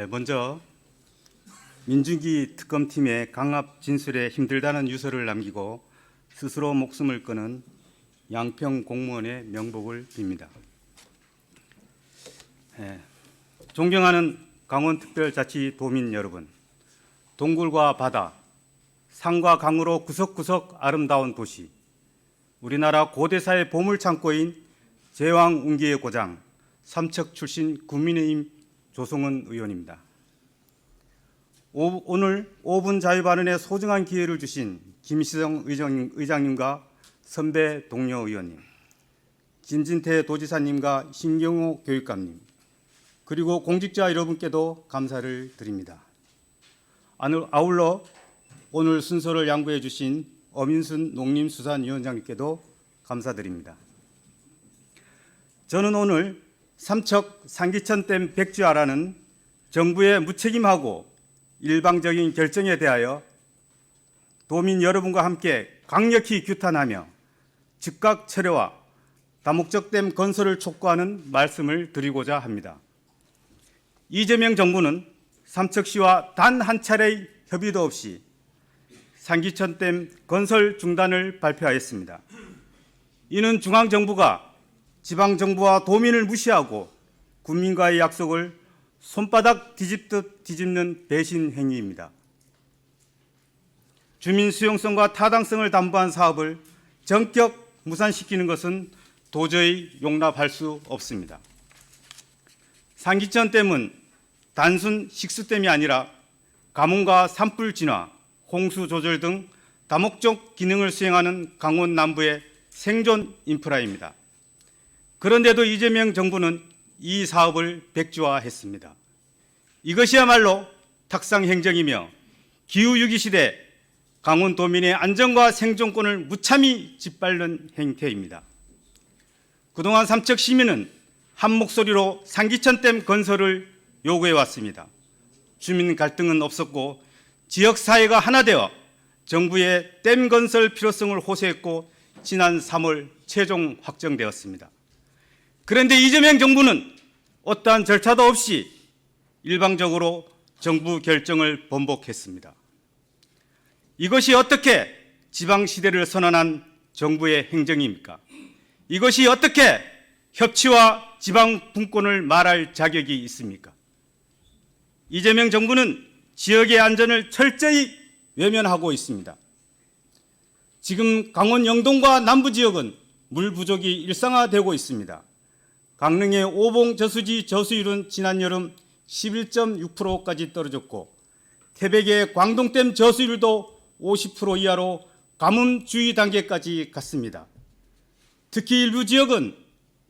먼저 민중기 특검팀의 강압 진술에 힘들다는 유서를 남기고 스스로 목숨을 끊은 양평 공무원의 명복을 빕니다. 존경하는 강원특별자치도민 여러분, 동굴과 바다, 산과 강으로 구석구석 아름다운 도시, 우리나라 고대사의 보물창고인 제왕운기의 고장, 삼척 출신 국민의힘 조성은 의원입니다. 오늘 5분 자유발언에 소중한 기회를 주신 김시성 의장님과 선배 동료 의원님, 김진태 도지사님과 신경호 교육감님, 그리고 공직자 여러분께도 감사를 드립니다. 아울러 오늘 순서를 양보해 주신 어민순 농림수산위원장님께도 감사드립니다. 저는 오늘 삼척 상기천댐 백지화라는 정부의 무책임하고 일방적인 결정에 대하여 도민 여러분과 함께 강력히 규탄하며 즉각 철회와 다목적댐 건설을 촉구하는 말씀을 드리고자 합니다. 이재명 정부는 삼척시와 단 한 차례의 협의도 없이 상기천댐 건설 중단을 발표하였습니다. 이는 중앙정부가 지방정부와 도민을 무시하고 국민과의 약속을 손바닥 뒤집듯 뒤집는 배신 행위입니다. 주민 수용성과 타당성을 담보한 사업을 전격 무산시키는 것은 도저히 용납할 수 없습니다. 상기천댐은 단순 식수댐이 아니라 가뭄과 산불 진화, 홍수 조절 등 다목적 기능을 수행하는 강원 남부의 생존 인프라입니다. 그런데도 이재명 정부는 이 사업을 백지화했습니다. 이것이야말로 탁상행정이며 기후위기 시대 강원도민의 안전과 생존권을 무참히 짓밟는 행태입니다. 그동안 삼척 시민은 한 목소리로 상기천댐 건설을 요구해왔습니다. 주민 갈등은 없었고 지역사회가 하나 되어 정부의 댐 건설 필요성을 호소했고 지난 3월 최종 확정되었습니다. 그런데 이재명 정부는 어떠한 절차도 없이 일방적으로 정부 결정을 번복했습니다. 이것이 어떻게 지방시대를 선언한 정부의 행정입니까? 이것이 어떻게 협치와 지방 분권을 말할 자격이 있습니까? 이재명 정부는 지역의 안전을 철저히 외면하고 있습니다. 지금 강원 영동과 남부 지역은 물 부족이 일상화되고 있습니다. 강릉의 오봉 저수지 저수율은 지난 여름 11.6%까지 떨어졌고 태백의 광동댐 저수율도 50% 이하로 가뭄 주의 단계까지 갔습니다. 특히 일부 지역은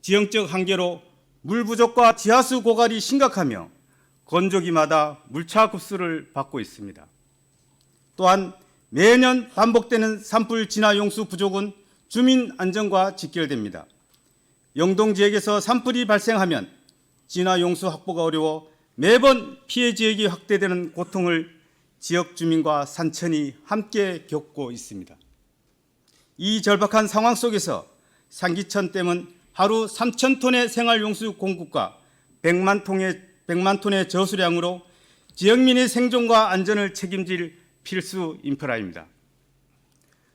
지형적 한계로 물 부족과 지하수 고갈이 심각하며 건조기마다 물차 급수를 받고 있습니다. 또한 매년 반복되는 산불 진화 용수 부족은 주민 안전과 직결됩니다. 영동 지역에서 산불이 발생하면 진화 용수 확보가 어려워 매번 피해 지역이 확대되는 고통을 지역 주민과 산천이 함께 겪고 있습니다. 이 절박한 상황 속에서 상기천댐은 하루 3,000톤의 생활용수 공급과 100만 톤의 저수량으로 지역민의 생존과 안전을 책임질 필수 인프라입니다.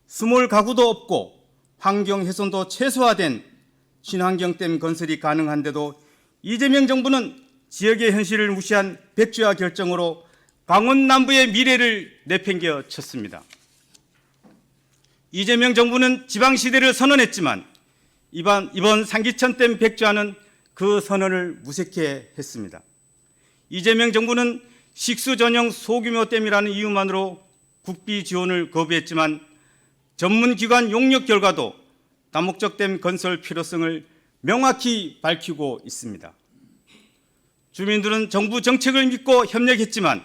수몰 가구도 없고 환경 훼손도 최소화된 친환경댐 건설이 가능한데도 이재명 정부는 지역의 현실을 무시한 백지화 결정으로 강원 남부의 미래를 내팽겨 쳤습니다. 이재명 정부는 지방시대를 선언했지만 이번 상기천댐 백지화는 그 선언을 무색해 했습니다. 이재명 정부는 식수 전용 소규모 댐이라는 이유만으로 국비 지원을 거부했지만 전문기관 용역 결과도 다목적 댐 건설 필요성을 명확히 밝히고 있습니다. 주민들은 정부 정책을 믿고 협력했지만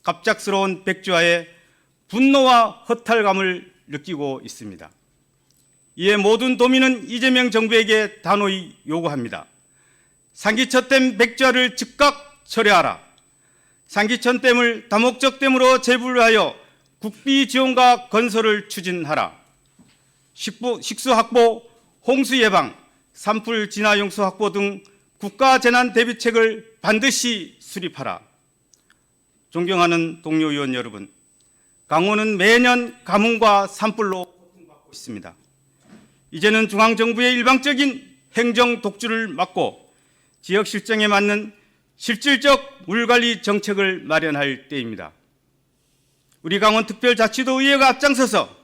갑작스러운 백지화에 분노와 허탈감을 느끼고 있습니다. 이에 모든 도민은 이재명 정부에게 단호히 요구합니다. 상기천댐 백지화를 즉각 철회하라. 상기천댐을 다목적 댐으로 재분류하여 국비 지원과 건설을 추진하라. 식수 확보, 홍수 예방, 산불 진화 용수 확보 등 국가 재난 대비책을 반드시 수립하라. 존경하는 동료 의원 여러분, 강원은 매년 가뭄과 산불로 고통받고 있습니다. 이제는 중앙정부의 일방적인 행정 독주를 막고 지역 실정에 맞는 실질적 물관리 정책을 마련할 때입니다. 우리 강원특별자치도의회가 앞장서서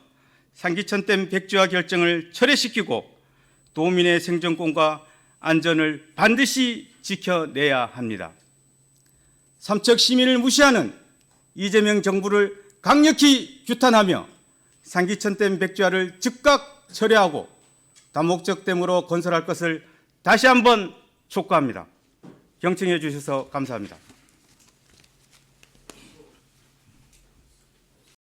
상기천댐 백지화 결정을 철회시키고 도민의 생존권과 안전을 반드시 지켜내야 합니다. 삼척 시민을 무시하는 이재명 정부를 강력히 규탄하며 상기천댐 백지화를 즉각 철회하고 다목적 댐으로 건설할 것을 다시 한번 촉구합니다. 경청해 주셔서 감사합니다.